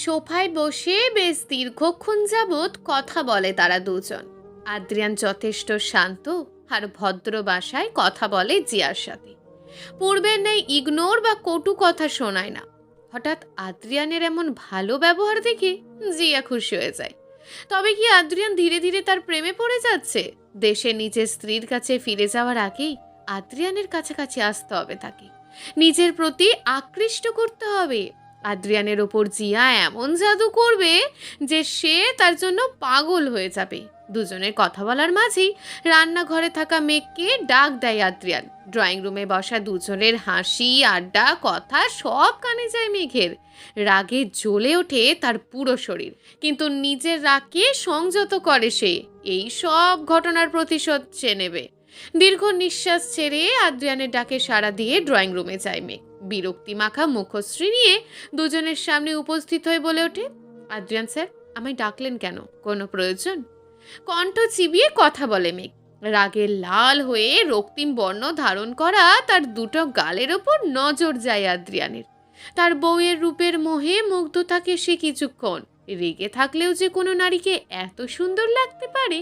সোফায় বসে বেশ দীর্ঘক্ষণ যাবৎ কথা বলে তারা দুজন। আদ্রিয়ান যথেষ্ট শান্ত আর ভদ্র ভাষায় কথা বলে জিয়ার সাথে। পূর্বের ন্যায় ইগনোর বা কটু কথা শোনায় না। হঠাৎ আদ্রিয়ানের এমন ভালো ব্যবহার দেখে জিয়া খুশি হয়ে যায়। তবে কি আদ্রিয়ান ধীরে ধীরে তার প্রেমে পড়ে যাচ্ছে? দেশে নিজের স্ত্রীর কাছে ফিরে যাওয়ার আগেই আদ্রিয়ানের কাছাকাছি আসতে হবে তাকে, নিজের প্রতি আকৃষ্ট করতে হবে। আদ্রিয়ানের ওপর জিয়া এমন জাদু করবে যে সে তার জন্য পাগল হয়ে যাবে। দুজনের কথা বলার মাঝেই রান্নাঘরে থাকা মেঘকে ডাক দেয় আদ্রিয়ান। ড্রয়িং রুমে বসা দুজনের হাসি আড্ডা কথা সব কানে যায় মেঘের। রাগে জ্বলে ওঠে তার পুরো শরীর, কিন্তু নিজের রাগকে সংযত করে সে। এই সব ঘটনার প্রতিশোধ সে নেবে। দীর্ঘ নিঃশ্বাস ছেড়ে আদ্রিয়ানের ডাকে সাড়া দিয়ে ড্রয়িং রুমে যায় মেঘ। বিরক্তি মাখা মুখশ্রী নিয়ে দুজনের সামনে উপস্থিত হয়ে বলে ওঠে, আদ্রিয়ান স্যার, আমায় ডাকলেন কেন? কোনো প্রয়োজন? কণ্ঠ চিবিয়ে কথা বলে মেঘ। রাগে লাল হয়ে রক্তিম বর্ণ ধারণ করা তার দুটো গালের ওপর নজর যায় আদ্রিয়ানের। তার বউয়ের রূপের মোহে মুগ্ধ থাকে সে কিছুক্ষণ। রেগে থাকলেও যে কোনো নারীকে এত সুন্দর লাগতে পারে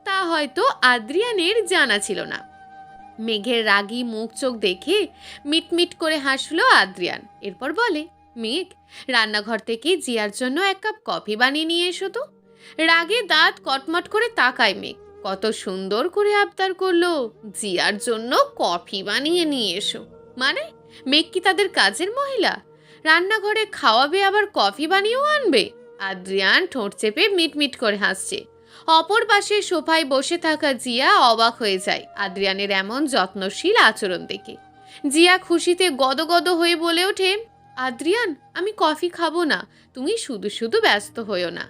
তা হয়তো আদ্রিয়ানের জানা ছিল না। মেঘের রাগী মুখ চোখ দেখে মিটমিট করে হাসলো আদ্রিয়ান। এরপর বলে, মেঘ, রান্নাঘর থেকে জিয়ার জন্য এক কাপ কফি বানিয়ে নিয়ে এসো তো। রাগে দাঁত কটমট করে তাকায় মেঘ। কত সুন্দর করে আবদার করলো, জিয়ার জন্য কফি বানিয়ে নিয়ে এসো। মানে মেঘ কি তাদের কাজের মহিলা? রান্নাঘরে খাওয়াবে আবার কফি বানিয়েও আনবে? আদ্রিয়ান ঠোঁট চেপে মিটমিট করে হাসছে। অপর পাশে সোফায় বসে থাকা জিয়া অবাক হয়ে যায় আদ্রিয়ানের এমন যত্নশীল আচরণ দেখে। জিয়া খুশিতে গদগদ হয়ে বলে ওঠে, আদ্রিয়ান, আমি কফি খাবো না, তুমি শুধু শুধু ব্যস্ত হইও না।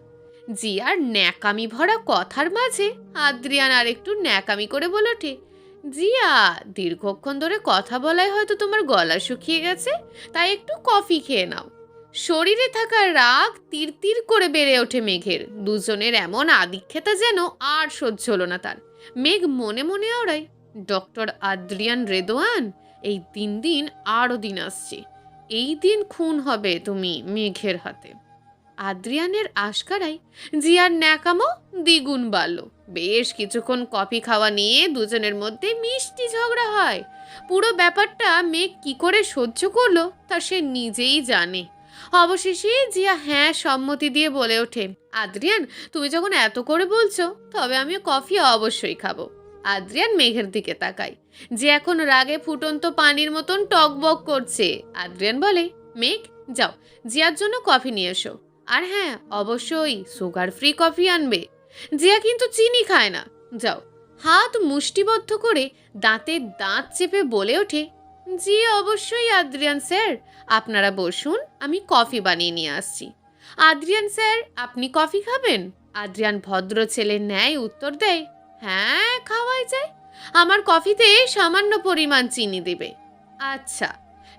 জিয়ার ন্যাকামি ভরা কথার মাঝে আদ্রিয়ান আর একটু ন্যাকামি করে বলে ওঠে, জিয়া, দীর্ঘক্ষণ ধরে কথা বলায় হয়তো তোমার গলা শুকিয়ে গেছে, তাই একটু কফি খেয়ে নাও। শরীরে থাকা রাগ তীর তীর করে বেড়ে ওঠে মেঘের। দুজনের এমন আদিক্ষেতা যেন আর সহ্য হলো না তার। মেঘ মনে মনে আওড়ায়, ডক্টর আদ্রিয়ান রেদোয়ান, এই দিন দিন আরও দিন আসছে। এই দিন খুন হবে তুমি মেঘের হাতে। আদ্রিয়ানের আশকারায় জিয়ার ন্যাকামো দ্বিগুণ বাড়ল। বেশ কিছুক্ষণ কফি খাওয়া নিয়ে দুজনের মধ্যে মিষ্টি ঝগড়া হয়। পুরো ব্যাপারটা মেঘ কি করে সহ্য করলো তা সে নিজেই জানে। অবশেষে জিয়া হ্যাঁ সম্মতি দিয়ে বলে ওঠে, আদ্রিয়ান, তুমি যখন এত করে বলছো তবে আমি কফি অবশ্যই খাবো। আদ্রিয়ান মেঘের দিকে তাকায়, যে এখন রাগে ফুটন্ত পানির মতন টকবক করছে। আদ্রিয়ান বলে, মেঘ, যাও জিয়ার জন্য কফি নিয়ে এসো। আর হ্যাঁ, অবশ্যই সুগার ফ্রি কফি আনবে। জিয়া কিন্তু চিনি খায় না। যাও। হাত মুষ্টিবদ্ধ করে দাঁতে দাঁত চেপে বলে ওঠে, জি অবশ্যই আদ্রিয়ান স্যার, আপনারা বসুন, আমি কফি বানিয়ে নিয়ে আসছি। আদ্রিয়ান স্যার, আপনি কফি খাবেন? আদ্রিয়ান ভদ্র ছেলের ন্যায় উত্তর দেয়, হ্যাঁ, খাওয়াই যায়। আমার কফিতে সামান্য পরিমাণ চিনি দেবে। আচ্ছা।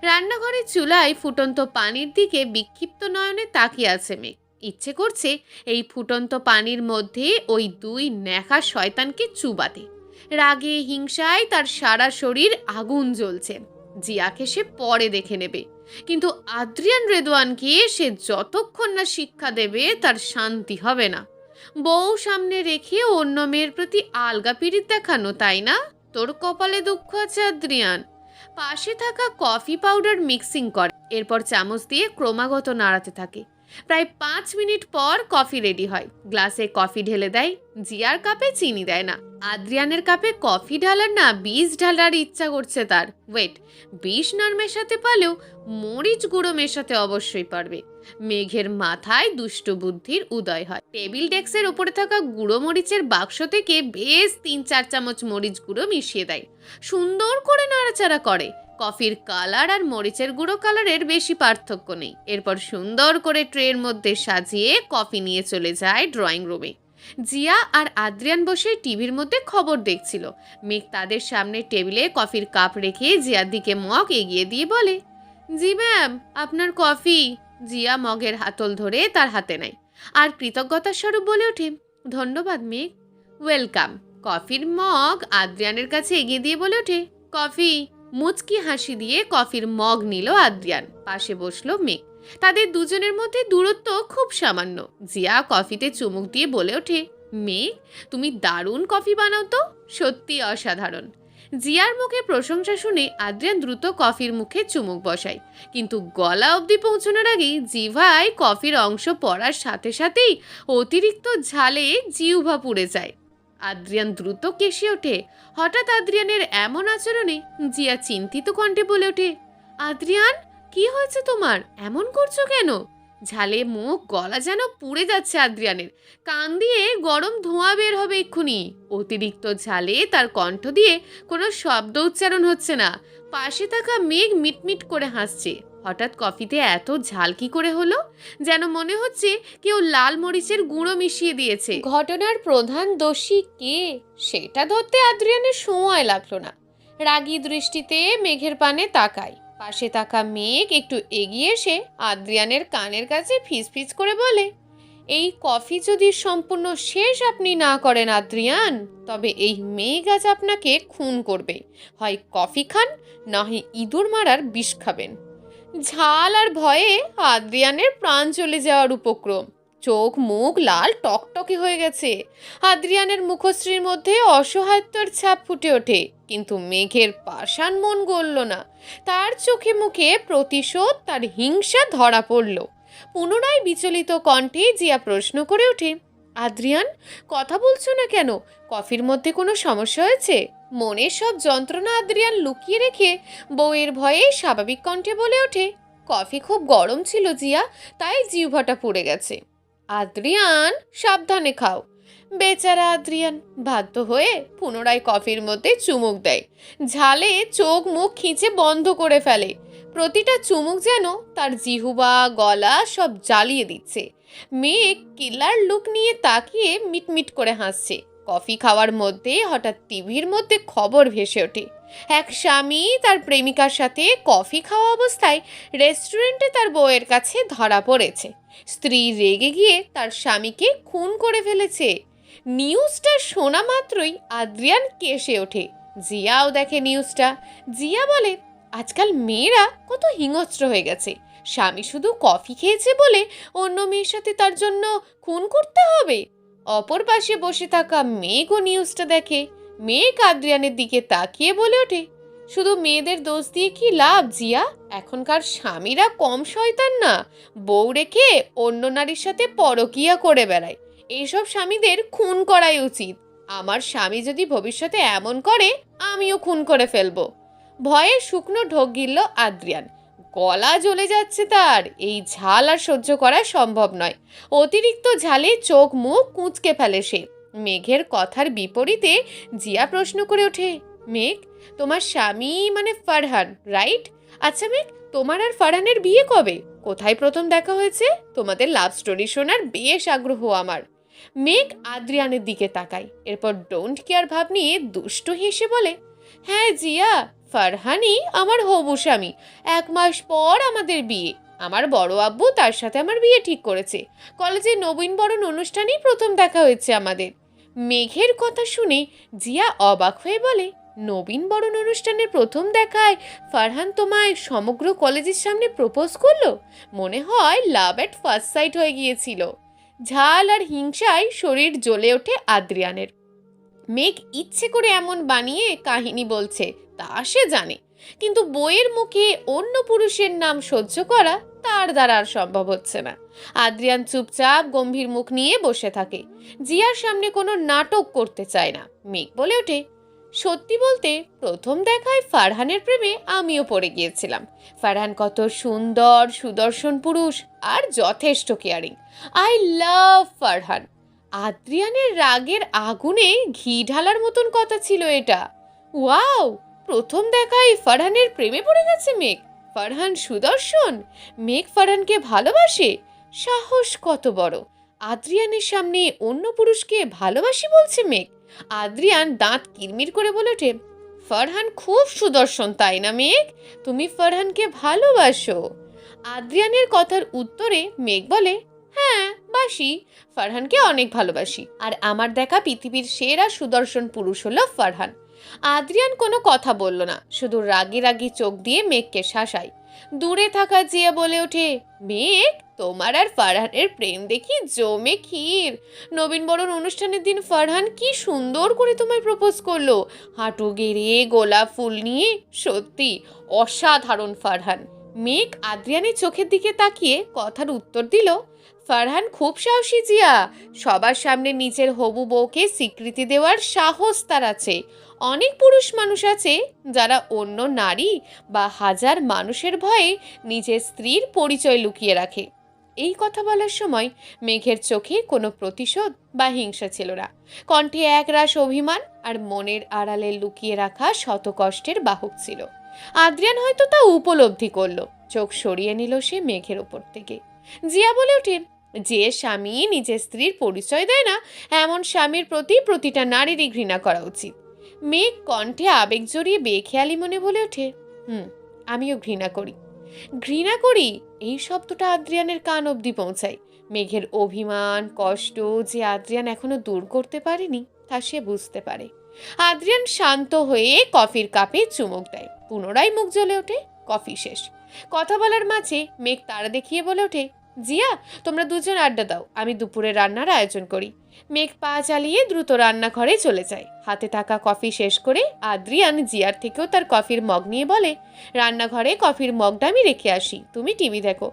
রান্নাঘরের চুলায় ফুটন্ত পানির দিকে বিক্ষিপ্ত নয়নে তাকিয়ে আছে মেঘ। ইচ্ছে করছে এই ফুটন্ত পানির মধ্যে ওই দুই ন্যাকা শয়তানকে চুবাতে। রাগে হিংসায় তার সারা শরীর আগুন জ্বলছে। জিয়াকে সে পরে দেখে নেবে, কিন্তু আদ্রিয়ান রেদওয়ানকে সে যতক্ষণ না শিক্ষা দেবে তার শান্তি হবে না। বউ সামনে রেখে অন্য মেয়ের প্রতি আলগা পিরিত দেখানো, তাই না? তোর কপালে দুঃখ আছে আদ্রিয়ান। পাশে থাকা কফি পাউডার মিক্সিং করে, এরপর চামচ দিয়ে ক্রমাগত নাড়াতে থাকে। প্রায় 5 মিনিট পর কফি রেডি হয়। গ্লাসে কফি ঢেলে দেয়। জিয়ার কাপে চিনি দেয় না। আদ্রিয়ানের কাপে কফি ঢালার না বিষ ঢালার ইচ্ছা করছে তার। ওয়েট, বিষ না মেশাতে পারলেও মরিচ গুঁড়ো মেশাতে অবশ্যই পারবে। মেঘের মাথায় দুষ্ট বুদ্ধির উদয় হয়। টেবিল ডেস্কের উপরে থাকা গুঁড়ো মরিচের বাক্স থেকে বেশ 3-4 চামচ মরিচ গুঁড়ো মিশিয়ে দেয়। সুন্দর করে নাড়াচাড়া করে। কফির কালার আর মরিচের গুঁড়ো কালারের বেশি পার্থক্য নেই। এরপর সুন্দর করে ট্রের মধ্যে সাজিয়ে কফি নিয়ে চলে যায় ড্রয়িং রুমে। জিয়া আর আদ্রিয়ান বসে টিভির মধ্যে খবর দেখছিল। মেঘ তাদের সামনে টেবিলে কফির কাপ রেখে জিয়ার দিকে মগ এগিয়ে দিয়ে বলে, জি ম্যাম, আপনার কফি। জিয়া মগের হাতল ধরে তার হাতে নেয় আর কৃতজ্ঞতার স্বরূপ বলে ওঠে, ধন্যবাদ মেঘ। ওয়েলকাম। কফির মগ আদ্রিয়ানের কাছে এগিয়ে দিয়ে বলে ওঠে, কফি। মুচকি হাসি দিয়ে কফির মগ নিল আদ্রিয়ান। পাশে বসলো মেঘ। তাদের দুজনের মধ্যে দূরত্ব খুব সামান্য। জিয়া কফিতে চুমুক দিয়ে বলে ওঠে, মেঘ, তুমি দারুণ কফি বানাও তো, সত্যি অসাধারণ। জিয়ার মুখে প্রশংসা শুনে আদ্রিয়ান দ্রুত কফির মুখে চুমুক বসায়, কিন্তু গলা অবধি পৌঁছানোর আগেই জিভায় কফির অংশ পড়ার সাথে সাথেই অতিরিক্ত ঝালে জিহ্বা পুড়ে যায়। আদ্রিয়ান দ্রুত কেশে ওঠে। হঠাৎ আদ্রিয়ানের এমন আচরণে জিয়া চিন্তিত কণ্ঠে বলে ওঠে, আদ্রিয়ান, কি হয়েছে তোমার? এমন করছো কেন? ঝালে মুখ গলা যেন পুড়ে যাচ্ছে আদ্রিয়ানের, কান দিয়ে গরম ধোঁয়া বের হবে এক্ষুনি। অতিরিক্ত ঝালে তার কণ্ঠ দিয়ে কোনো শব্দ উচ্চারণ হচ্ছে না। পাশে থাকা মেঘ মিটমিট করে হাসছে। হঠাৎ কফিতে এত ঝাল কি করে হলো? যেন মনে হচ্ছে কেউ লাল মরিচের গুঁড়ো মিশিয়ে দিয়েছে। ঘটনার প্রধান দোষী কে সেটা ধরতে আদ্রিয়ানের সময় লাগলো না। রাগী দৃষ্টিতে মেঘের পানে তাকায়। পাশে থাকা মেঘ একটু এগিয়ে এসে আদ্রিয়ানের কানের কাছে ফিসফিস করে বলে, এই কফি যদি সম্পূর্ণ শেষ আপনি না করেন আদ্রিয়ান, তবে এই মেঘ আজ আপনাকে খুন করবে। হয় কফি খান, না হয় ইঁদুর মারার বিষ খাবেন। ঝাল আর ভয়ে আদ্রিয়ানের প্রাণ চলে যাওয়ার উপক্রম। চোখ মুখ লাল টকটকে হয়ে গেছে। আদ্রিয়ানের মুখশ্রীর মধ্যে অসহায়ত্বের ছাপ ফুটে ওঠে, কিন্তু মেঘের পাষাণ মন গলল না। তার চোখে মুখে প্রতিশোধ, তার হিংসা ধরা পড়ল। পুনরায় বিচলিত কণ্ঠে জিয়া প্রশ্ন করে ওঠে, আদ্রিয়ান, কথা বলছো না কেন? কফির মধ্যে কোনো সমস্যা হয়েছে? মনের সব যন্ত্রণা আদ্রিয়ান লুকিয়ে রেখে বউয়ের ভয়ে স্বাভাবিক কণ্ঠে বলে ওঠে, কফি খুব গরম ছিল জিয়া, তাই জিহ্বাটা পুড়ে গেছে। আদ্রিয়ান, সাবধানে খাও। বেচারা আদ্রিয়ান বাধ্য হয়ে পুনরায় কফির মধ্যে চুমুক দেয়। ঝালে চোখ মুখ খিঁচে বন্ধ করে ফেলে। প্রতিটা চুমুক যেন তার জিহ্বা গলা সব জ্বালিয়ে দিচ্ছে। মেঘ কিলার লুক নিয়ে তাকিয়ে মিটমিট করে হাসছে। কফি খাওয়ার মধ্যে হঠাৎ টিভির মধ্যে খবর ভেসে ওঠে, এক স্বামী তার প্রেমিকার সাথে কফি খাওয়া অবস্থায় রেস্টুরেন্টে তার বউয়ের কাছে ধরা পড়েছে। স্ত্রী রেগে গিয়ে তার স্বামীকে খুন করে ফেলেছে। নিউজটা শোনা মাত্রই আদ্রিয়ান কেসে ওঠে। জিয়াও দেখে নিউজটা। জিয়া বলে, আজকাল মেয়েরা কত হিংস্র হয়ে গেছে। স্বামী শুধু কফি খেয়েছে বলে অন্য মেয়ের সাথে তার জন্য খুন করতে হবে। অপর পাশে বসে থাকা মেঘও নিউজটা দেখে। মেঘ আদ্রিয়ানের দিকে তাকিয়ে বলে ওঠে, শুধু মেয়েদের দোষ দিয়ে কি লাভ জিয়া? এখনকার স্বামীরা কম শয়তান না, বউ রেখে অন্য নারীর সাথে পরকীয়া করে বেড়ায়। এইসব স্বামীদের খুন করাই উচিত। আমার স্বামী যদি ভবিষ্যতে এমন করে, আমিও খুন করে ফেলবো। ভয়ে শুকনো ঢোক গিলল আদ্রিয়ান। গলা জ্বলে যাচ্ছে তার। এই ঝাল আর সহ্য করা সম্ভব নয়। অতিরিক্ত ঝালে চোখ মুখ কুঁচকে ফেলে সে। মেঘের কথার বিপরীতে জিয়া প্রশ্ন করে ওঠে, মেঘ, তোমার স্বামী মানে ফারহান, রাইট? আচ্ছা মেঘ, তোমার আর ফারহানের বিয়ে কবে? কোথায় প্রথম দেখা হয়েছে? তোমাদের লাভ স্টোরি শোনার বেশ আগ্রহ আমার। মেঘ আদ্রিয়ানের দিকে তাকায়, এরপর ডোন্ট কেয়ার ভাব নিয়ে দুষ্টু হেসে বলে, হ্যাঁ জিয়া, ফারহানই আমার হবু স্বামী। 1 মাস পর আমাদের বিয়ে। আমার বড় আব্বু তার সাথে আমার বিয়ে ঠিক করেছে। কলেজে নবীনবরণ অনুষ্ঠানেই প্রথম দেখা হয়েছে আমাদের। মেঘের কথা শুনে জিয়া অবাক হয়ে বলে, নবীনবরণ অনুষ্ঠানের প্রথম দেখায় ফারহান তোমায় সমগ্র কলেজের সামনে প্রপোজ করলো? মনে হয় লাভ এট ফার্স্ট সাইট হয়ে গিয়েছিল। ঝাল আর হিংসায় শরীর জ্বলে ওঠে আদ্রিয়ানের। মেঘ ইচ্ছে করে এমন বানিয়ে কাহিনী বলছে তা সে জানে, কিন্তু বইয়ের মুখে অন্য পুরুষের নাম সহ্য করা তার দ্বারা আর সম্ভব হচ্ছে না। আদ্রিয়ান চুপচাপ গম্ভীর মুখ নিয়ে বসে থাকে। জিয়ার সামনে কোনো নাটক করতে চায় না। মেঘ বলে ওঠে, সত্যি বলতে প্রথম দেখায় ফারহানের প্রেমে আমিও পড়ে গিয়েছিলাম। ফারহান কত সুন্দর, সুদর্শন পুরুষ আর যথেষ্ট কেয়ারিং। I love Farhan. আদ্রিয়ানের রাগের আগুনে ঘি ঢালার মতন কথা ছিল এটা। ওয়াও, প্রথম দেখায় ফারহানের প্রেমে পড়ে গেছে মেঘ। ফারহান সুদর্শন, মেঘ ফারহানকে ভালোবাসে। সাহস কত বড়! আদ্রিয়ানের সামনে অন্য পুরুষকে ভালোবাসি বলছে মেঘ। আদ্রিয়ান দাঁত কিরমির করে বলে ওঠে, ফারহান খুব সুদর্শন, তাই না মেঘ? তুমি ফারহানকে ভালোবাসো? আদ্রিয়ানের কথার উত্তরে মেঘ বলে, হ্যাঁ বাসি, ফারহানকে অনেক ভালোবাসি। আর আমার দেখা পৃথিবীর সেরা সুদর্শন পুরুষ হলো ফারহান। আদ্রিয়ান কোনো কথা বলল না, শুধু রাগি রাগি চোখ দিয়ে মেঘকে শাসায়। দূরে থাকা জিয়া বলে ওঠে, মেঘ, তোমার আর ফারহানের প্রেম দেখি জমে ক্ষীর। নবীনবরণ অনুষ্ঠানের দিন ফারহান কি সুন্দর করে তোমায় প্রপোজ করলো, হাঁটু গেড়ে গোলাপ ফুল নিয়ে, সত্যি অসাধারণ ফারহান। মেঘ আদ্রিয়ানের চোখের দিকে তাকিয়ে কথার উত্তর দিল, ফারহান খুব সাহসী জিয়া, সবার সামনে নিজের হবু বউকে স্বীকৃতি দেওয়ার সাহস তার আছে। অনেক পুরুষ মানুষ আছে যারা অন্য নারী বা হাজার মানুষের ভয়ে নিজের স্ত্রীর পরিচয় লুকিয়ে রাখে। এই কথা বলার সময় মেঘের চোখে কোনো প্রতিশোধ বা হিংসা ছিল না, কণ্ঠে একরাশ অভিমান আর মনের আড়ালে লুকিয়ে রাখা শত কষ্টের বাহক ছিল। আদ্রিয়ান হয়তো তা উপলব্ধি করলো, চোখ সরিয়ে নিল সে মেঘের ওপর থেকে। জিয়া বলে ওঠেন, যে স্বামী নিজের স্ত্রীর পরিচয় দেয় না, এমন স্বামীর প্রতি প্রতিটা নারীরই ঘৃণা করা উচিত। মেঘ কণ্ঠে আবেগ জড়িয়ে বেখেয়ালি মনে বলে ওঠে, আমিও ঘৃণা করি। ঘৃণা করি এই শব্দটা আদ্রিয়ানের কান অবধি পৌঁছায়। মেঘের অভিমান কষ্ট যে আদ্রিয়ান এখনো দূর করতে পারেনি তা সে বুঝতে পারে। আদ্রিয়ান শান্ত হয়ে কফির কাপে চুমুক দেয়, পুনরায় মুখ জ্বলে ওঠে। কফি শেষ। কথা বলার মাঝে মেঘ তারা দেখিয়ে বলে ওঠে, জিয়া, তোমরা দুজন আড্ডা দাও, আমি দুপুরে রান্নার আয়োজন করি। মেঘ পা চালিয়ে দ্রুত রান্নাঘরে চলে যায়। হাতে থাকা কফি শেষ করে আদ্রিয়ান জিয়ার থেকেও তার কফির মগ নিয়ে বলে, রান্নাঘরে কফির মগটা আমি রেখে আসি, তুমি টিভি দেখো।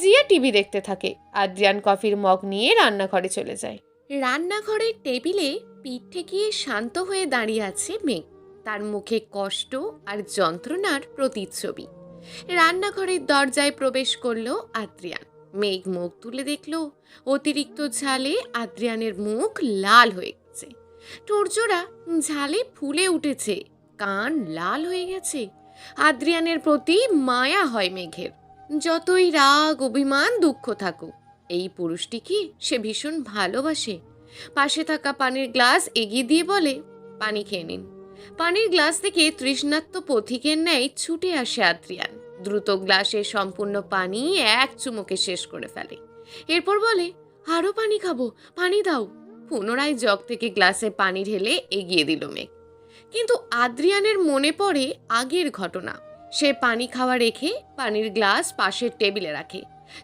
জিয়া টিভি দেখতে থাকে। আদ্রিয়ান কফির মগ নিয়ে রান্নাঘরে চলে যায়। রান্নাঘরের টেবিলে পিঠ ঠেকিয়ে শান্ত হয়ে দাঁড়িয়ে আছে মেঘ, তার মুখে কষ্ট আর যন্ত্রণার প্রতিচ্ছবি। রান্নাঘরের দরজায় প্রবেশ করলো আদ্রিয়ান। মেঘ মুখ তুলে দেখল, অতিরিক্ত ঝালে আদ্রিয়ানের মুখ লাল হয়ে গেছে, ঠোঁটজোড়া ঝালে ফুলে উঠেছে, কান লাল হয়ে গেছে। আদ্রিয়ানের প্রতি মায়া হয় মেঘের। যতই রাগ অভিমান দুঃখ থাকুক, এই পুরুষটিকে সে ভীষণ ভালোবাসে। পাশে থাকা পানির গ্লাস এগিয়ে দিয়ে বলে, পানি খেয়ে নিন। পানির গ্লাস থেকে তৃষ্ণার্ত পথিকের ন্যায় ছুটে আসে আদ্রিয়ান। দ্রুত গ্লাসে সম্পূর্ণ পানি এক চুমুকে শেষ করে ফেলে। এরপর বলে, আরো পানি খাবো, পানি দাও। পুনরায় জগ থেকে গ্লাসে পানি ঢেলে এগিয়ে দিল মেঘ। কিন্তু আদ্রিয়ানের মনে পড়ে আগের ঘটনা। সে পানি খাওয়া রেখে পানির গ্লাস পাশের টেবিলে রাখে,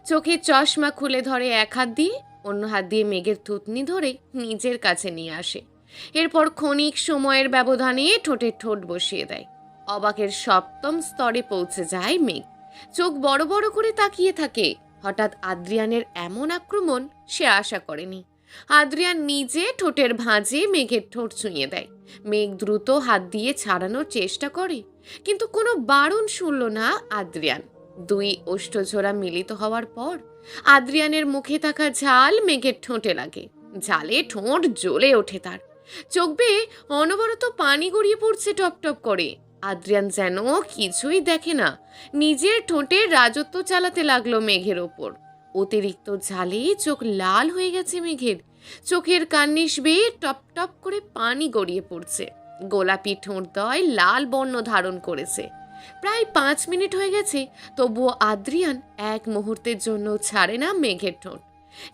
চোখে চশমা খুলে ধরে এক হাত দিয়ে, অন্য হাত দিয়ে মেঘের থুতনি ধরে নিজের কাছে নিয়ে আসে। এরপর ক্ষণিক সময়ের ব্যবধানে ঠোঁটে ঠোঁট বসিয়ে দেয়। অবাকের সপ্তম স্তরে পৌঁছে যায় মেঘ, চোখ বড় বড় করে তাকিয়ে থাকে। হঠাৎ আদ্রিয়ানের এমন আক্রমণ সে আশা করেনি। আদ্রিয়ান নিজে ঠোঁটের ভাঁজে মেঘের ঠোঁট ছুঁয়ে দেয়। মেঘ দ্রুত হাত দিয়ে ছাড়ানোর চেষ্টা করে, কিন্তু কোনো বারণ শুনল না আদ্রিয়ান। দুই ওষ্ঠঝোড়া মিলিত হওয়ার পর আদ্রিয়ানের মুখে থাকা ঝাল মেঘের ঠোঁটে লাগে। ঝালে ঠোঁট জ্বলে ওঠে তার, চোখ বেয়ে অনবরত পানি গড়িয়ে পড়ছে টপ টপ করে। আদ্রিয়ান যেন কিছুই দেখে না, নিজের ঠোঁটে রাজত্ব চালাতে লাগলো মেঘের ওপর। অতিরিক্ত ঝালে চোখ লাল হয়ে গেছে মেঘের, চোখের কার্নিশ বেয়ে টপ টপ করে পানি গড়িয়ে পড়ছে। গোলাপি ঠোঁটদ্বয় লাল বর্ণ ধারণ করেছে। প্রায় 5 মিনিট হয়ে গেছে, তবুও আদ্রিয়ান এক মুহূর্তের জন্য ছাড়ে না মেঘের ঠোঁট।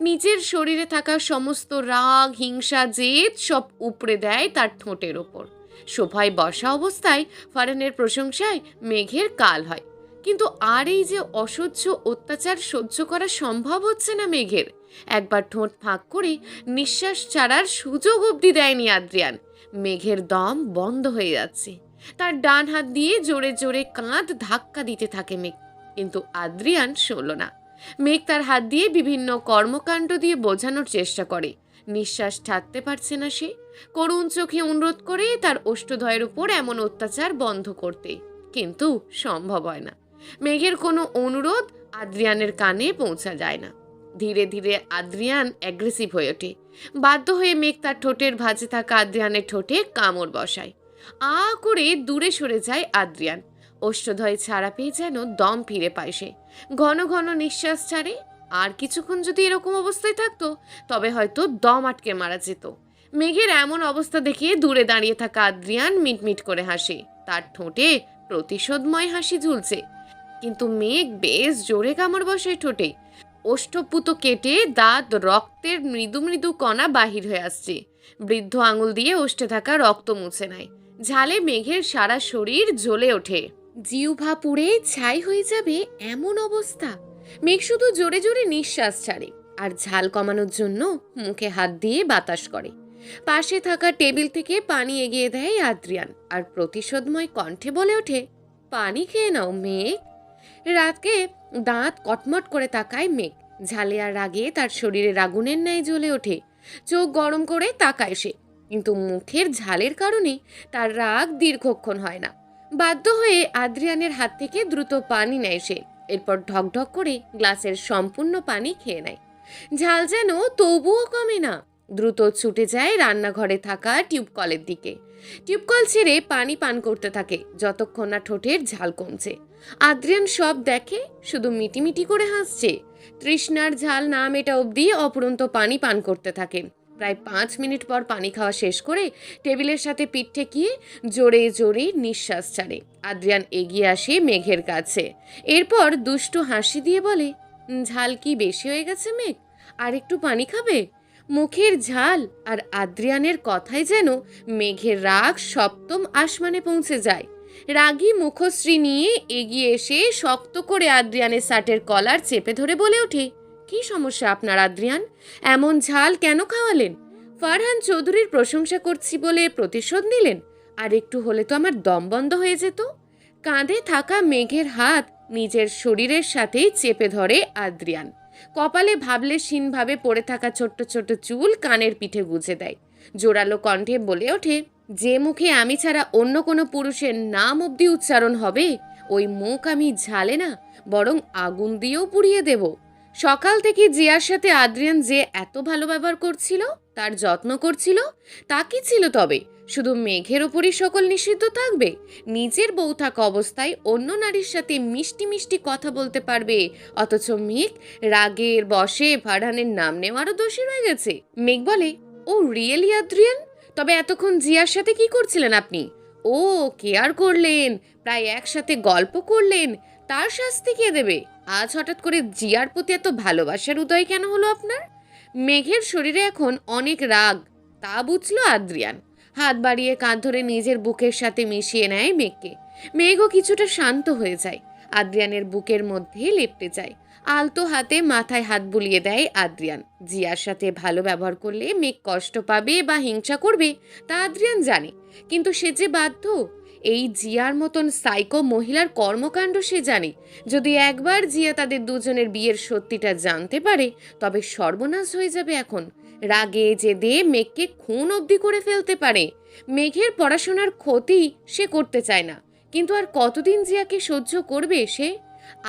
নিজের শরীরে থাকা সমস্ত রাগ হিংসা জেদ সব উপড়ে দেয় তার ঠোঁটের ওপর। সোফায় বসা অবস্থায় ফারহানের প্রশংসায় মেঘের কাল হয়, কিন্তু আর এই যে অসহ্য অত্যাচার সহ্য করা সম্ভব হচ্ছে না মেঘের। একবার ঠোঁট ফাঁক করে নিঃশ্বাস ছাড়ার সুযোগ অবধি দেয়নি আদ্রিয়ান। মেঘের দম বন্ধ হয়ে যাচ্ছে। তার ডান হাত দিয়ে জোরে জোরে কাঁধ ধাক্কা দিতে থাকে মেঘ, কিন্তু আদ্রিয়ান শুনল না। মেঘ তার হাত দিয়ে বিভিন্ন কর্মকাণ্ড দিয়ে বোঝানোর চেষ্টা করে নিঃশ্বাস ছাড়তে পারছে না সে। করুণ চোখে অনুরোধ করে তার ওষ্ঠদ্বয়ের উপর এমন অত্যাচার বন্ধ করতে, কিন্তু সম্ভব হয় না। মেঘের কোনো অনুরোধ আদ্রিয়ানের কানে পৌঁছা যায় না। ধীরে ধীরে আদ্রিয়ান অ্যাগ্রেসিভ হয়ে ওঠে। বাধ্য হয়ে মেঘ তার ঠোঁটের ভাঁজে থাকা আদ্রিয়ানের ঠোঁটে কামড় বসায়। করে দূরে সরে যায় আদ্রিয়ান। ওষ্ঠদ্বয় ছাড়া পেয়ে যেন দম ফিরে পায় সে। ঘন ঘন নিঃশ্বাস ছাড়ে। আর কিছুক্ষণ যদি এরকম অবস্থায় থাকতো তবে হয়তো দম আটকে মারা যেত। মেঘের এমন অবস্থা দেখে দূরে দাঁড়িয়ে থাকা আদ্রিয়ান মিটমিট করে হাসে। তার ঠোঁটে প্রতিশোধময় হাসি ঝুলছে, কিন্তু মেঘ বেশ জোরে কামড় বসায় ঠোঁটে। ওষ্ঠপুতো কেটে দাঁত রক্তের মৃদু মৃদু কণা বাহির হয়ে আসছে। বৃদ্ধ আঙুল দিয়ে ওষ্ঠে থাকা রক্ত মুছে নেয়। ঝালে মেঘের সারা শরীর জ্বলে ওঠে, জিহ্বা পুড়ে ছাই হয়ে যাবে এমন অবস্থা। মেঘ শুধু জোরে জোরে নিঃশ্বাস ছাড়ে আর ঝাল কমানোর জন্য মুখে হাত দিয়ে বাতাস করে। পাশে থাকা টেবিল থেকে পানি এগিয়ে দেয় আদ্রিয়ান আর প্রতিশোধময় কণ্ঠে বলে ওঠে, পানি খেয়ে নাও মেঘ। রাতকে দাঁত কটমট করে তাকায় মেঘ। ঝালে আর রাগে তার শরীরে আগুনের ন্যায় জ্বলে ওঠে। চোখ গরম করে তাকায় সে, কিন্তু মুখের ঝালের কারণে তার রাগ দীর্ঘক্ষণ হয় না। বাধ্য হয়ে আদ্রিয়ানের হাত থেকে দ্রুত পানি নেয় সে। এরপর ঢকঢক করে গ্লাসের সম্পূর্ণ পানি খেয়ে নেয়। ঝাল যেন তবুও কমে না। দ্রুত ছুটে যায় রান্নাঘরে থাকা টিউবকলের দিকে। টিউবকল ছেড়ে পানি পান করতে থাকে যতক্ষণ না ঠোঁটের ঝাল কমছে। আদ্রিয়ান সব দেখে, শুধু মিটিমিটি করে হাসছে। তৃষ্ণার ঝাল না মেটা অবধি অপরন্ত পানি পান করতে থাকে। প্রায় 5 মিনিট পর পানি খাওয়া শেষ করে টেবিলের সাথে পিঠ ঠেকিয়ে জোরে জোরে নিঃশ্বাস ছাড়ে। আদ্রিয়ান এগিয়ে আসে মেঘের কাছে। এরপর দুষ্টু হাসি দিয়ে বলে, ঝাল কি বেশি হয়ে গেছে মেঘ? আর একটু পানি খাবে? মুখের ঝাল আর আদ্রিয়ানের কথায় যেন মেঘের রাগ সপ্তম আসমানে পৌঁছে যায়। রাগী মুখশ্রী নিয়ে এগিয়ে এসে শক্ত করে আদ্রিয়ানের শার্টের কলার চেপে ধরে বলে ওঠে, কি সমস্যা আপনার আদ্রিয়ান? এমন ঝাল কেন খাওয়ালেন? ফারহান চৌধুরীর প্রশংসা করছি বলে প্রতিশোধ নিলেন? আর একটু হলে তো আমার দম বন্ধ হয়ে যেত। কাঁধে থাকা মেঘের হাত নিজের শরীরের সাথেই চেপে ধরে আদ্রিয়ান। কপালে ভাবলেশহীনভাবে পড়ে থাকা ছোট্ট ছোট্ট চুল কানের পিঠে গুজে দেয়। জোরালো কণ্ঠে বলে ওঠে, যে মুখে আমি ছাড়া অন্য কোনো পুরুষের নাম অবধি উচ্চারণ হবে, ওই মুখ আমি ঝালে না বরং আগুন দিয়েও পুড়িয়ে দেব। সকাল থেকে জিয়ার সাথে আদ্রিয়ান যে এত ভালো ব্যবহার করছিল, তার যত্ন করছিল, তা কি ছিল তবে? শুধু মেঘের ওপরই সকল নিষিদ্ধ থাকবে? নিজের বউ থাকা অবস্থায় অন্য নারীর সাথে মিষ্টি মিষ্টি কথা বলতে পারবে, অথচ মেঘ রাগের বশে ফারহানের নাম নেওয়ারও দোষী রয়ে গেছে। মেঘ বলে, ও রিয়েলি আদ্রিয়ান? তবে এতক্ষণ জিয়ার সাথে কি করছিলেন আপনি? ও কেয়ার করলেন, প্রায় একসাথে গল্প করলেন, তার শাস্তি কে দেবে? আজ হঠাৎ করে জিয়ার প্রতি এত ভালোবাসার উদয় কেন হলো আপনার? মেঘের শরীরে এখন অনেক রাগ, তা বুঝলো আদ্রিয়ান। হাত বাড়িয়ে কাঁধ ধরে নিজের বুকের সাথে মিশিয়ে নেয় মেঘকে। মেঘও কিছুটা শান্ত হয়ে যায়, আদ্রিয়ানের বুকের মধ্যে লেপ্টে যায়। আলতো হাতে মাথায় হাত বুলিয়ে দেয় আদ্রিয়ান। জিয়ার সাথে ভালো ব্যবহার করলে মেঘ কষ্ট পাবে বা হিংসা করবে, তা আদ্রিয়ান জানে, কিন্তু সে যে বাধ্য। এই জিয়ার মতন সাইকো মহিলার কর্মকাণ্ড সে জানে। যদি একবার জিয়া তাদের দুজনের বিয়ের সত্যিটা জানতে পারে, তবে সর্বনাশ হয়ে যাবে। এখন রাগে জেদে মেঘকে খুন অবধি করে ফেলতে পারে। মেঘের পড়াশোনার ক্ষতি সে করতে চায় না, কিন্তু আর কতদিন জিয়াকে সহ্য করবে সে?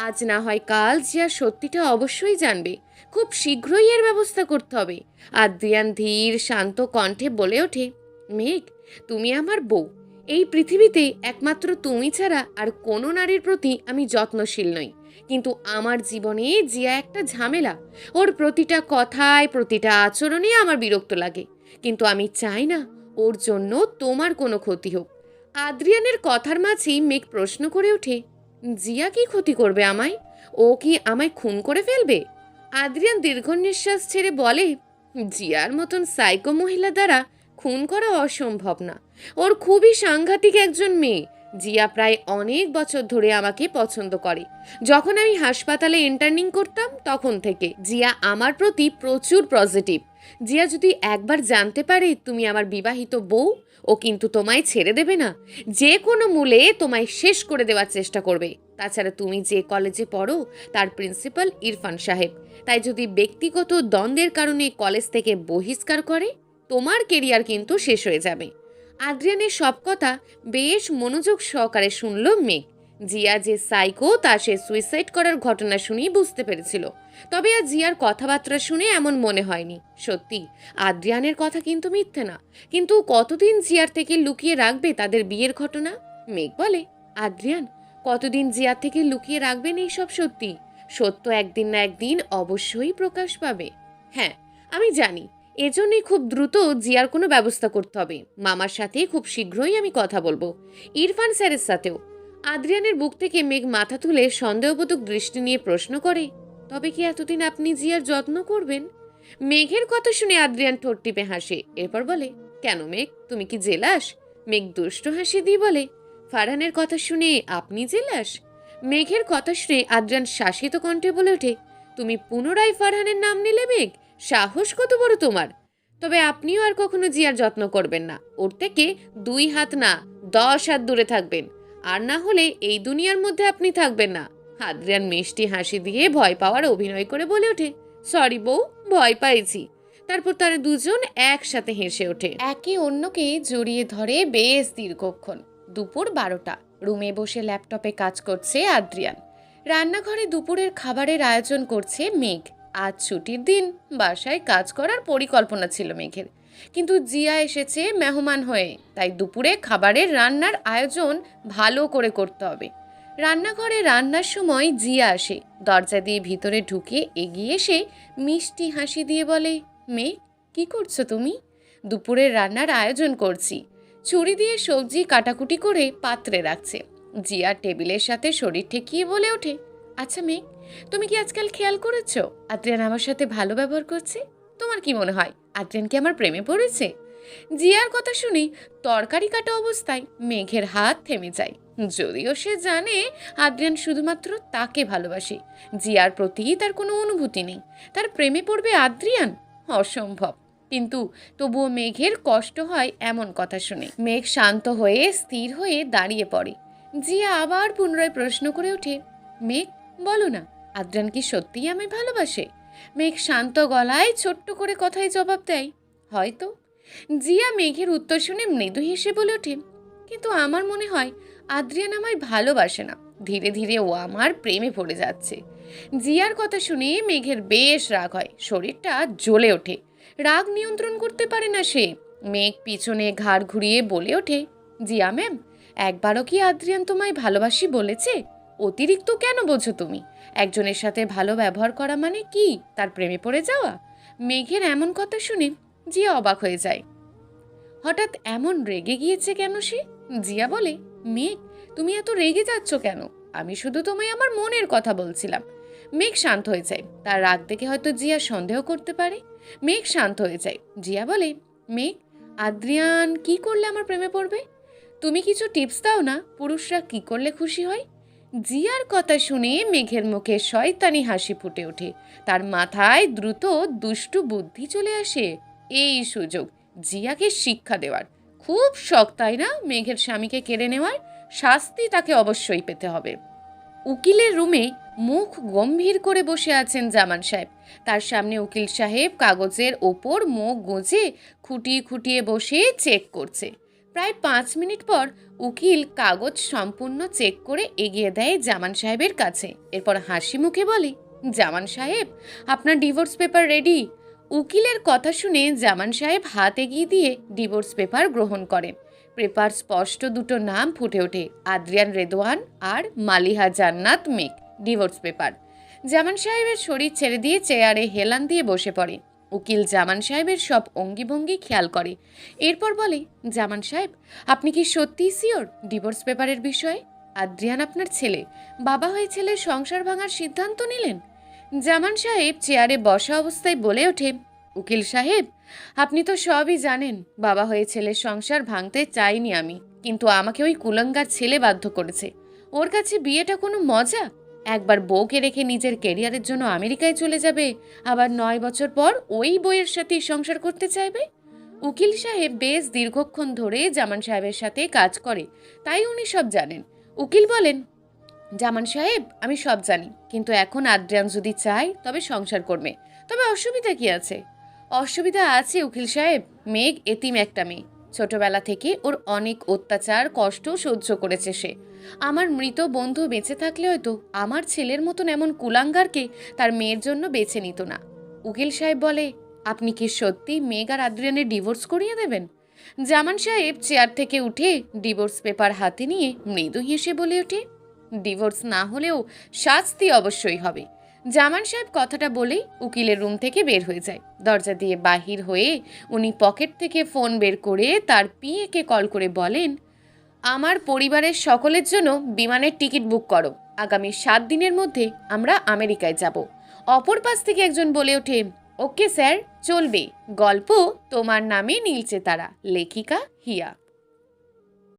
আজ না হয় কাল জিয়া সত্যিটা অবশ্যই জানবে। খুব শীঘ্রই এর ব্যবস্থা করতে হবে। আদ্রিয়ান ধীর শান্ত কণ্ঠে বলে ওঠে, মেঘ, তুমি আমার বউ। এই পৃথিবীতে একমাত্র তুমি ছাড়া আর কোনো নারীর প্রতি আমি যত্নশীল নই। কিন্তু আমার জীবনে জিয়া একটা ঝামেলা। ওর প্রতিটা কথায় প্রতিটা আচরণে আমার বিরক্ত লাগে, কিন্তু আমি চাই না ওর জন্য তোমার কোনো ক্ষতি হোক। আদ্রিয়ানের কথার মাঝেই মেঘ প্রশ্ন করে ওঠে, জিয়া কি ক্ষতি করবে আমায়? ও কি আমায় খুন করে ফেলবে? আদ্রিয়ান দীর্ঘ নিঃশ্বাস ছেড়ে বলে, জিয়ার মতন সাইকো মহিলা দ্বারা খুন করা অসম্ভব না। ওর খুবই সাংঘাতিক একজন মেয়ে। জিয়া প্রায় অনেক বছর ধরে আমাকে পছন্দ করে। যখন আমি হাসপাতালে ইন্টার্নিং করতাম তখন থেকে জিয়া আমার প্রতি প্রচুর পজিটিভ। জিয়া যদি একবার জানতে পারে তুমি আমার বিবাহিত বউ, ও কিন্তু তোমায় ছেড়ে দেবে না। যে কোনো মূলে তোমায় শেষ করে দেওয়ার চেষ্টা করবে। তাছাড়া তুমি যে কলেজে পড়ো তার প্রিন্সিপাল ইরফান সাহেব। তাই যদি ব্যক্তিগত দ্বন্দ্বের কারণে কলেজ থেকে বহিষ্কার করে, তোমার কেরিয়ার কিন্তু শেষ হয়ে যাবে। আদ্রিয়ানের সব কথা বেশ মনোযোগ সহকারে শুনল মেঘ। জিয়া যে সাইকো তা সে সুইসাইড করার ঘটনা শুনেই বুঝতে পেরেছিল। তবে আর জিয়ার কথাবার্তা শুনে এমন মনে হয়নি। সত্যি আদ্রিয়ানের কথা কিন্তু মিথ্যে না। কিন্তু কতদিন জিয়ার থেকে লুকিয়ে রাখবে তাদের বিয়ের ঘটনা? মেঘ বলে, আদ্রিয়ান, কতদিন জিয়ার থেকে লুকিয়ে রাখবেন এইসব সত্যি? সত্য একদিন না একদিন অবশ্যই প্রকাশ পাবে। হ্যাঁ, আমি জানি। এজন্যই খুব দ্রুত জিয়ার কোনো ব্যবস্থা করতে হবে। মামার সাথে খুব শীঘ্রই আমি কথা বলবো, ইরফান স্যারের সাথেও। আদ্রিয়ানের বুক থেকে মেঘ মাথা তুলে সন্দেহবোধক দৃষ্টি নিয়ে প্রশ্ন করে, তবে কি এতদিন আপনি জিয়ার যত্ন করবেন? মেঘের কথা শুনে আদ্রিয়ান ঠোঁট টিপে হাসে। এরপর বলে, কেন মেঘ, তুমি কি জেলাস? মেঘ দুষ্ট হাসি দিয়ে বলে, ফারহানের কথা শুনে আপনি জেলাস? মেঘের কথা শুনে আদ্রিয়ান শাসিত কণ্ঠে বলে ওঠে, তুমি পুনরায় ফারহানের নাম নিলে মেঘ? সাহস কত বড় তোমার! তবে আপনিও আর কখনো জিয়ার যত্ন করবেন না। ওর থেকে 2 হাত না 10 হাত দূরে থাকবেন, আর না হলে এই দুনিয়ার মধ্যে আপনি থাকবেন না। আদ্রিয়ান মিষ্টি হাসি দিয়ে ভয় পাওয়ার অভিনয় করে বলে ওঠে, সরি বউ, ভয় পাইছি। তারপর তারা দুজন একসাথে হেসে ওঠে, একে অন্যকে জড়িয়ে ধরে বেশ দীর্ঘক্ষণ। দুপুর 12টা। রুমে বসে ল্যাপটপে কাজ করছে আদ্রিয়ান। রান্নাঘরে দুপুরের খাবারের আয়োজন করছে মেঘ। আজ ছুটির দিন, বাসায় কাজ করার পরিকল্পনা ছিল মেঘের, কিন্তু জিয়া এসেছে মেহমান হয়ে, তাই দুপুরে খাবারের রান্নার আয়োজন ভালো করে করতে হবে। রান্নাঘরে রান্নার সময় জিয়া আসে। দরজা দিয়ে ভিতরে ঢুকে এগিয়ে এসে মিষ্টি হাসি দিয়ে বলে, মেঘ, কি করছো তুমি? দুপুরের রান্নার আয়োজন করছি। ছুরি দিয়ে সবজি কাটাকুটি করে পাত্রে রাখছে। জিয়া টেবিলের সাথে শরীর ঠেকিয়ে বলে ওঠে, আচ্ছা মেঘ, তুমি কি আজকাল খেয়াল করেছো আদ্রিয়ান আমার সাথে ভালো ব্যবহার করছে? তোমার কি মনে হয় আদ্রিয়ান কি আমার প্রেমে পড়েছে? জিয়ার কথা শুনে তরকারি কাটা অবস্থায় মেঘের হাত থেমে যায়। যদিও সে জানে আদ্রিয়ান শুধুমাত্র তাকে ভালোবাসে, জিয়ার প্রতি তার কোনো অনুভূতি নেই। তার প্রেমে পড়বে আদ্রিয়ান? অসম্ভব। কিন্তু তবুও মেঘের কষ্ট হয় এমন কথা শুনে। মেঘ শান্ত হয়ে স্থির হয়ে দাঁড়িয়ে পড়ে। জিয়া আবার পুনরায় প্রশ্ন করে ওঠে, মেঘ, বলো না, আদ্রিয়ান কি সত্যিই আমায় ভালোবাসে? মেঘ শান্ত গলায় ছোট্ট করে কথায় জবাব দেয়, হয়তো। জিয়া মেঘের উত্তর শুনে মৃদু হেসে বলে ওঠে, কিন্তু আমার মনে হয় আদ্রিয়ান আমায় ভালোবাসে না। ধীরে ধীরে ও আমার প্রেমে পড়ে যাচ্ছে। জিয়ার কথা শুনে মেঘের বেশ রাগ হয়, শরীরটা জ্বলে ওঠে। রাগ নিয়ন্ত্রণ করতে পারে না সে। মেঘ পিছনে ঘাড় ঘুরিয়ে বলে ওঠে, জিয়া ম্যাম, একবারও কি আদ্রিয়ান তোমায় ভালোবাসি বলেছে? অতিরিক্ত কেন বোঝো তুমি? একজনের সাথে ভালো ব্যবহার করা মানে কি তার প্রেমে পড়ে যাওয়া? মেঘের এমন কথা শুনে জিয়া অবাক হয়ে যায়। হঠাৎ এমন রেগে গিয়েছে কেন সে? জিয়া বলে, মেঘ, তুমি এত রেগে যাচ্ছ কেন? আমি শুধু তোমায় আমার মনের কথা বলছিলাম। মেঘ শান্ত হয়ে যায়। তার রাগ দেখে হয়তো জিয়া সন্দেহ করতে পারে। মেঘ শান্ত হয়ে যায়। জিয়া বলে, মেঘ, আদ্রিয়ান কি করলে আমার প্রেমে পড়বে? তুমি কিছু টিপস দাও না, পুরুষরা কি করলে খুশি হয়? জিয়ার কথা শুনে মেঘের মুখে শয়তানি হাসি ফুটে ওঠে। তার মাথায় দ্রুত দুষ্টু বুদ্ধি চলে আসে। এই সুযোগ জিয়াকে শিক্ষা দেওয়ার। খুব শখ, তাই না, মেঘের স্বামীকে কেড়ে নেওয়ার? শাস্তি তাকে অবশ্যই পেতে হবে। উকিলের রুমে মুখ গম্ভীর করে বসে আছেন জামান সাহেব। তার সামনে উকিল সাহেব কাগজের ওপর মুখ গুঁজে খুঁটিয়ে খুঁটিয়ে বসে চেক করছে। প্রায় 5 মিনিট পর উকিল কাগজ সম্পূর্ণ চেক করে এগিয়ে দেয় জামান সাহেবের কাছে। এরপর হাসি মুখে বলে, জামান সাহেব, আপনার ডিভোর্স পেপার রেডি। উকিলের কথা শুনে জামান সাহেব হাত এগিয়ে দিয়ে ডিভোর্স পেপার গ্রহণ করেন। পেপার স্পষ্ট দুটো নাম ফুটে ওঠে, আদ্রিয়ান রেদওয়ান আর মালিহা জান্নাত মেঘ। Divorce paper. জামান সাহেবের শরীর ছেড়ে দিয়ে চেয়ারে হেলান দিয়ে বসে পড়ে। উকিল জামান সাহেবের সব অঙ্গিভঙ্গি খেয়াল করে। এরপর বলে, জামান সাহেব, আপনি কি সত্যিই শিওর ডিভোর্স পেপারের বিষয়ে? আদ্রিয়ান আপনার ছেলে, বাবা হয়ে ছেলের সংসার ভাঙার সিদ্ধান্ত নিলেন? জামান সাহেব চেয়ারে বসা অবস্থায় বলে ওঠে, উকিল সাহেব, আপনি তো সবই জানেন। বাবা হয়ে ছেলের সংসার ভাঙতে চাইনি আমি, কিন্তু আমাকে ওই কুলঙ্গার ছেলে বাধ্য করেছে। ওর কাছে বিয়েটা কোনো মজা? একবার বউকে রেখে নিজের ক্যারিয়ারের জন্য আমেরিকায় চলে যাবে, আবার 9 বছর পর ওই বউয়ের সাথে সংসার করতে চাইবে। উকিল সাহেব বেশ দীর্ঘক্ষণ ধরে জামান সাহেবের সাথে কাজ করে, তাই উনি সব জানেন। উকিল বলেন, জামান সাহেব, আমি সব জানি, কিন্তু এখন আদ্রিয়ান যদি চায় তবে সংসার করবে। তবে অসুবিধা কি আছে? অসুবিধা আছে উকিল সাহেব। মেঘ এতিম একটা মেয়ে। ছোটবেলা থেকে ওর অনেক অত্যাচার কষ্ট সহ্য করেছে সে। আমার মৃত বন্ধু বেঁচে থাকলে হয়তো আমার ছেলের মতন এমন কুলাঙ্গারকে তার মেয়ের জন্য বেছে নিত না। উকিল সাহেব বলে, আপনি কি সত্যি মেঘ আর আদ্রিয়ানের ডিভোর্স করিয়ে দেবেন? জামান সাহেব চেয়ার থেকে উঠে ডিভোর্স পেপার হাতে নিয়ে মৃদু হেসে বলে ওঠে, ডিভোর্স না হলেও শাস্তি অবশ্যই হবে। জামান সাহেব কথাটা বলেই উকিলের রুম থেকে বের হয়ে যায়। দরজা দিয়ে বাহির হয়ে উনি পকেট থেকে ফোন বের করে তার পিএকে কল করে বলেন, আমার পরিবারের সকলের জন্য বিমানের টিকিট বুক করো। আগামী 7 দিনের মধ্যে আমরা আমেরিকায় যাব। অপর পাশ থেকে একজন বলে ওঠে, ওকে স্যার, চলবে। গল্প তোমার নামে নীলচে তারা, লেখিকা হিয়া।